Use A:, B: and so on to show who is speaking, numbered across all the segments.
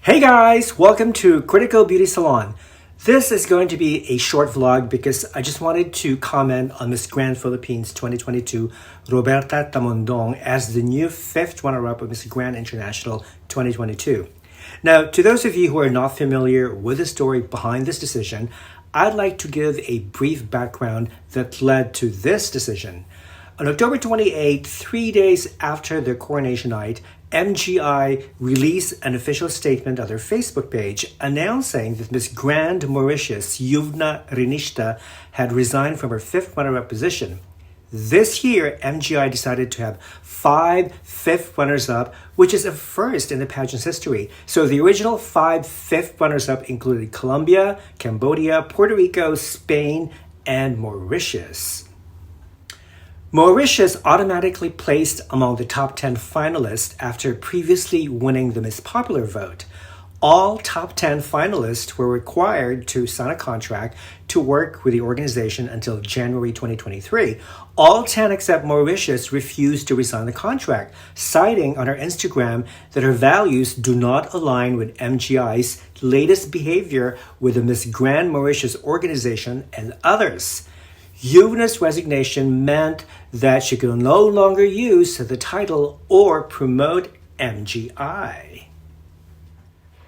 A: Hey guys, welcome to Critical Beauty Salon. This is going to be a short vlog because I just wanted to comment on Miss Grand Philippines 2022 Roberta Tamondong as the new fifth runner-up of Miss Grand International 2022. Now, to those of you who are not familiar with the story behind this decision, I'd like to give a brief background that led to this decision. On October 28, 3 days after the coronation night, MGI released an official statement on their Facebook page announcing that Miss Grand Mauritius Yuvna Rinishta had resigned from her fifth runner-up position. This year, MGI decided to have 5 fifth runners-up, which is a first in the pageant's history. So the original 5 fifth runners-up included Colombia, Cambodia, Puerto Rico, Spain, and Mauritius. Mauritius automatically placed among the top 10 finalists after previously winning the Miss Popular vote. All top 10 finalists were required to sign a contract to work with the organization until January 2023. All 10 except Mauritius refused to resign the contract, citing on her Instagram that her values do not align with MGI's latest behavior with the Miss Grand Mauritius organization and others. Yuvna's resignation meant that she could no longer use the title or promote MGI.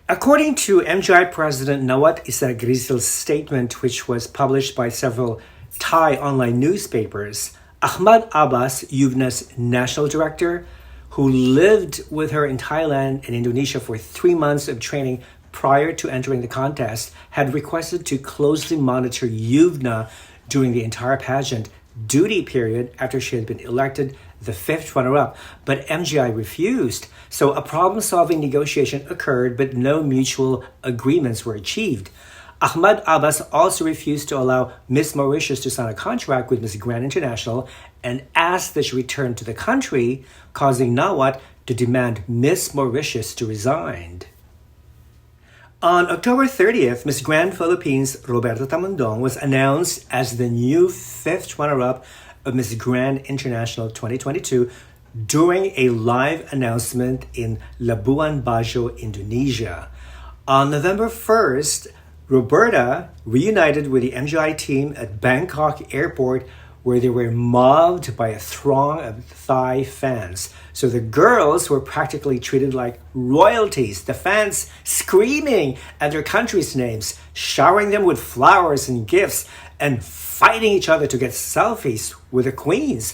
A: According to MGI President Nawat Isagrizil's statement, which was published by several Thai online newspapers, Ahmad Abbas, Yuvna's national director, who lived with her in Thailand and Indonesia for 3 months of training prior to entering the contest, had requested to closely monitor Yuvna during the entire pageant duty period after she had been elected the fifth runner-up, but MGI refused. So a problem-solving negotiation occurred, but no mutual agreements were achieved. Ahmad Abbas also refused to allow Miss Mauritius to sign a contract with Miss Grand International and asked that she return to the country, causing Nawat to demand Miss Mauritius to resign. On October 30th, Miss Grand Philippines Roberta Tamondong was announced as the new fifth runner-up of Miss Grand International 2022 during a live announcement in Labuan Bajo, Indonesia. On November 1st, Roberta reunited with the MGI team at Bangkok Airport, where they were mobbed by a throng of Thai fans. So the girls were practically treated like royalties, the fans screaming at their country's names, showering them with flowers and gifts, and fighting each other to get selfies with the queens.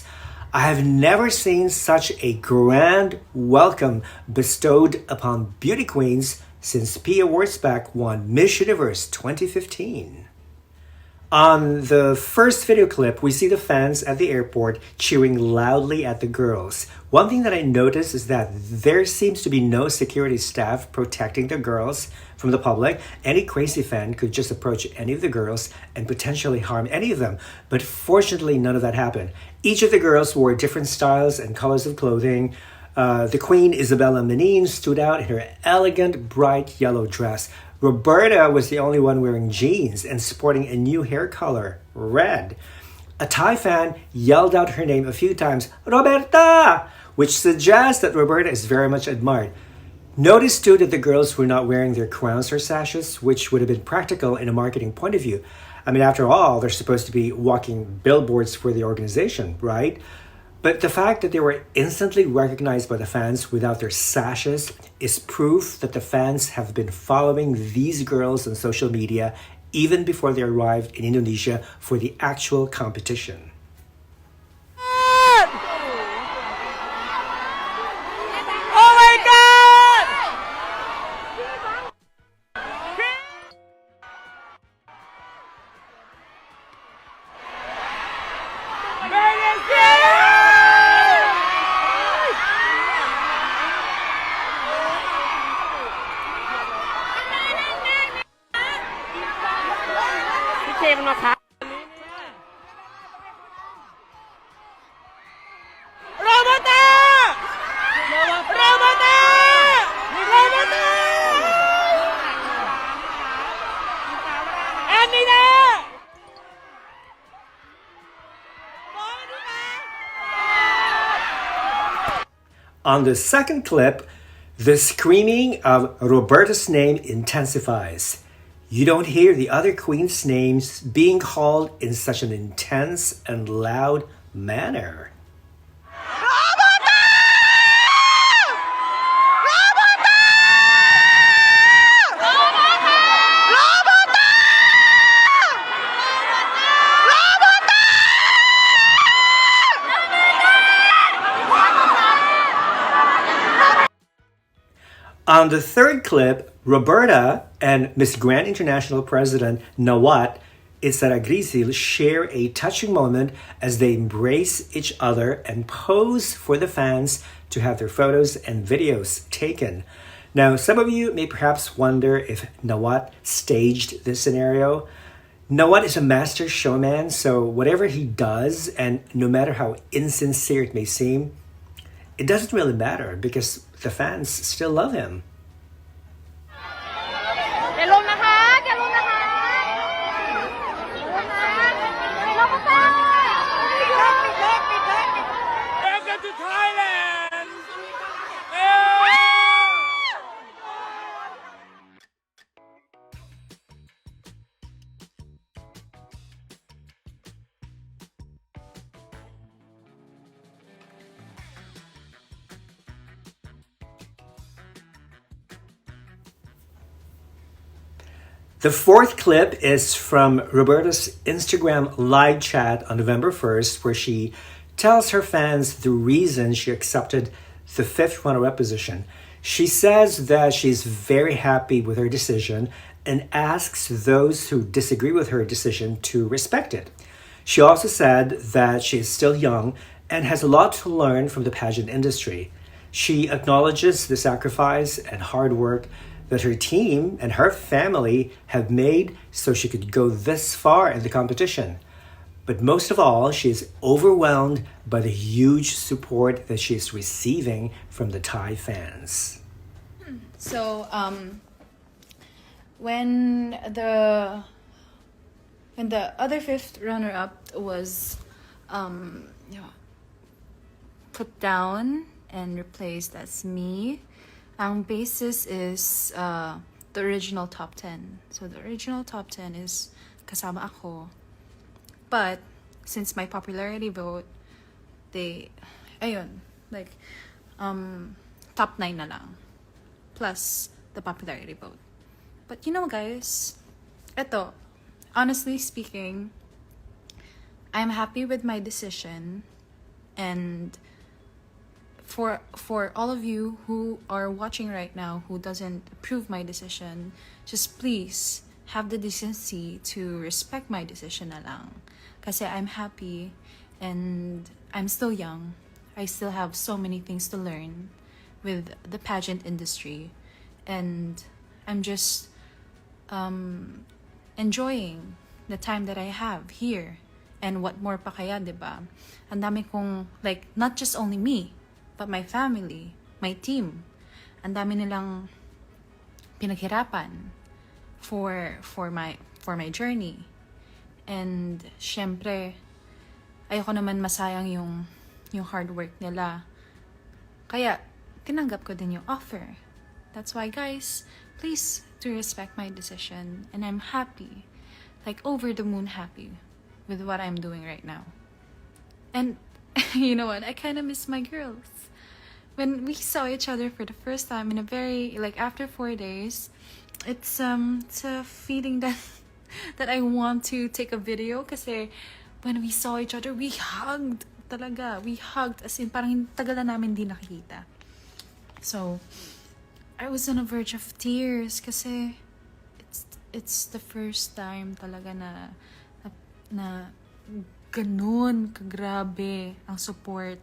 A: I have never seen such a grand welcome bestowed upon beauty queens since Pia Wurtzbach won Miss Universe 2015. On the first video clip, we see the fans at the airport cheering loudly at the girls. One thing that I noticed is that there seems to be no security staff protecting the girls from the public. Any crazy fan could just approach any of the girls and potentially harm any of them. But fortunately, none of that happened. Each of the girls wore different styles and colors of clothing. The Queen Isabella Menin stood out in her elegant, bright yellow dress. Roberta was the only one wearing jeans and sporting a new hair color, red. A Thai fan yelled out her name a few times, Roberta, which suggests that Roberta is very much admired. Notice too that the girls were not wearing their crowns or sashes, which would have been practical in a marketing point of view. I mean, after all, they're supposed to be walking billboards for the organization, right? But the fact that they were instantly recognized by the fans without their sashes is proof that the fans have been following these girls on social media even before they arrived in Indonesia for the actual competition.
B: Oh my God! Roberta! Roberta! Roberta! Anina!
A: On the second clip, The screaming of Roberta's name intensifies. You don't hear the other queen's names being called in such an intense and loud manner. On the third clip, Roberta and Miss Grand International President Nawat Isaragrisil share a touching moment as they embrace each other and pose for the fans to have their photos and videos taken. Now, some of you may perhaps wonder if Nawat staged this scenario. Nawat is a master showman, so whatever he does, and no matter how insincere it may seem, it doesn't really matter because the fans still love him.
B: อย่าลงนะคะอย่าลงนะคะอย่าลงนะอย่าลงนะคะ Welcome to Thailand.
A: The fourth clip is from Roberta's Instagram live chat on November 1st, where she tells her fans the reason she accepted the fifth runner-up position. She says that she's very happy with her decision and asks those who disagree with her decision to respect it. She also said that she is still young and has a lot to learn from the pageant industry. She acknowledges the sacrifice and hard work that her team and her family have made so she could go this far in the competition. But most of all, she is overwhelmed by the huge support that she is receiving from the Thai fans.
C: So, when the other fifth runner-up was put down and replaced as me, ang basis is the original top 10. So the original top 10 is kasama ako. But since my popularity vote, top 9 na lang. Plus the popularity vote. But you know guys, honestly speaking, I'm happy with my decision, and for all of you who are watching right now who doesn't approve my decision, just please have the decency to respect my decision na lang. Kasi I'm happy and I'm still young. I still have so many things to learn with the pageant industry, and I'm just enjoying the time that I have here. And what more pa kaya, diba? Ang dami kong, not just only me, but my family, my team. Ang dami nilang pinaghirapan for my journey. And syempre, ayoko naman masayang yung hard work nila. Kaya tinanggap ko din yung offer. That's why guys, please do respect my decision, and I'm happy, over the moon happy with what I'm doing right now. And you know what? I kind of miss my girls. When we saw each other for the first time in a very, after 4 days, it's a feeling that I want to take a video, kasi when we saw each other, we hugged talaga. We hugged as in parang tagal na namin di nakikita. So, I was on the verge of tears kasi it's the first time talaga na ganun kagrabe ang support.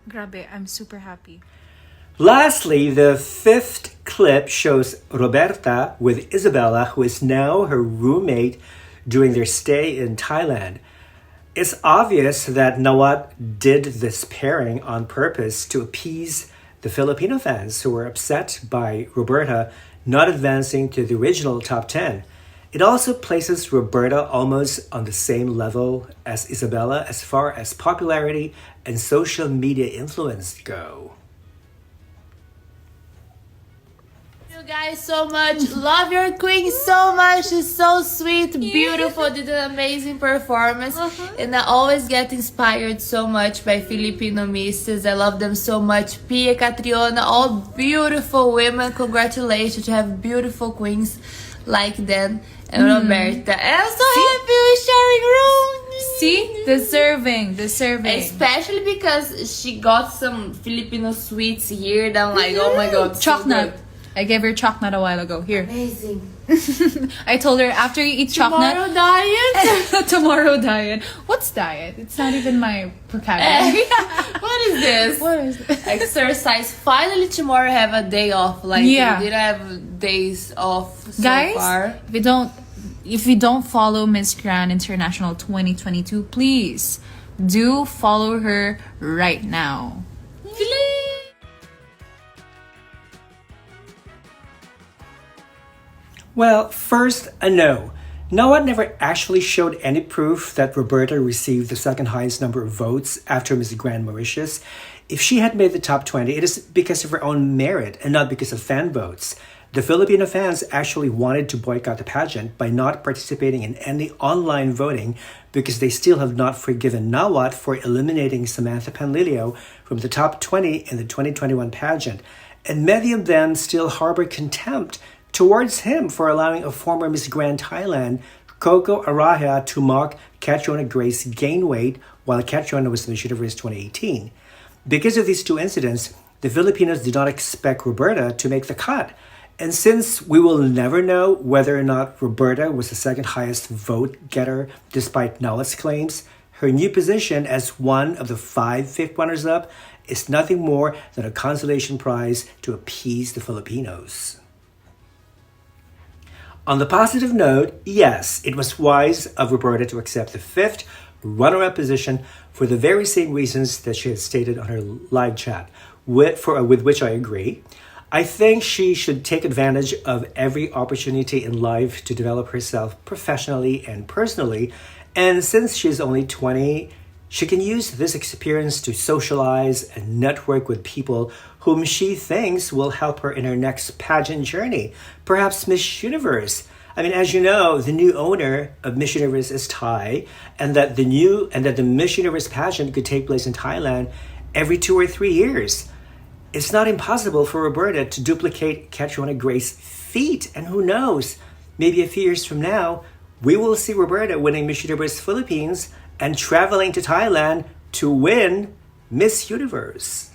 C: Grabe, I'm super happy.
A: Lastly, the fifth clip shows Roberta with Isabella, who is now her roommate during their stay in Thailand. It's obvious that Nawat did this pairing on purpose to appease the Filipino fans who were upset by Roberta not advancing to the original top 10. It also places Roberta almost on the same level as Isabella as far as popularity and social media influence go.
D: guys so much. Love your queen so much. She's so sweet, beautiful, did an amazing performance. And I always get inspired so much by Filipino misses. I love them so much. Pia, Catriona, all beautiful women. Congratulations to have beautiful queens like them. And Roberta. And I'm so happy we're sharing room.
C: See? Deserving.
D: Especially because she got some Filipino sweets here that I'm like, oh my god, so
C: Chocolate.
D: good.
C: I gave her chocolate a while ago. Here.
D: Amazing.
C: I told her after you eat
D: Tomorrow
C: chocolate.
D: diet?
C: Tomorrow diet. What's diet? It's not even my vocabulary.
D: What is this?
C: What is it?
D: Exercise. Finally, tomorrow have a day off. Like,
C: Yeah.
D: we didn't have days off so
C: Guys,
D: far.
C: if you don't follow Miss Grand International 2022, please do follow her right now.
A: Well, first, a no. Noah never actually showed any proof that Roberta received the second highest number of votes after Miss Grand Mauritius. If she had made the top 20, it is because of her own merit and not because of fan votes. The Filipino fans actually wanted to boycott the pageant by not participating in any online voting because they still have not forgiven Nawat for eliminating Samantha Panlilio from the top 20 in the 2021 pageant. And many of them still harbor contempt towards him for allowing a former Miss Grand Thailand, Coco Araya, to mock Catriona Grace gain weight while Catriona was Miss Universe 2018. Because of these two incidents, the Filipinos did not expect Roberta to make the cut. And since we will never know whether or not Roberta was the second highest vote getter despite Nawat's claims, her new position as one of the 5 fifth runners-up is nothing more than a consolation prize to appease the Filipinos. On the positive note, yes, it was wise of Roberta to accept the 5th runner-up position for the very same reasons that she had stated on her live chat, with which I agree. I think she should take advantage of every opportunity in life to develop herself professionally and personally, and since she's only 20, she can use this experience to socialize and network with people whom she thinks will help her in her next pageant journey, perhaps Miss Universe. I mean, as you know, the new owner of Miss Universe is Thai, and that the Miss Universe pageant could take place in Thailand every 2 or 3 years. It's not impossible for Roberta to duplicate Catriona Grace's feat, and who knows, maybe a few years from now, we will see Roberta winning Miss Universe Philippines and traveling to Thailand to win Miss Universe.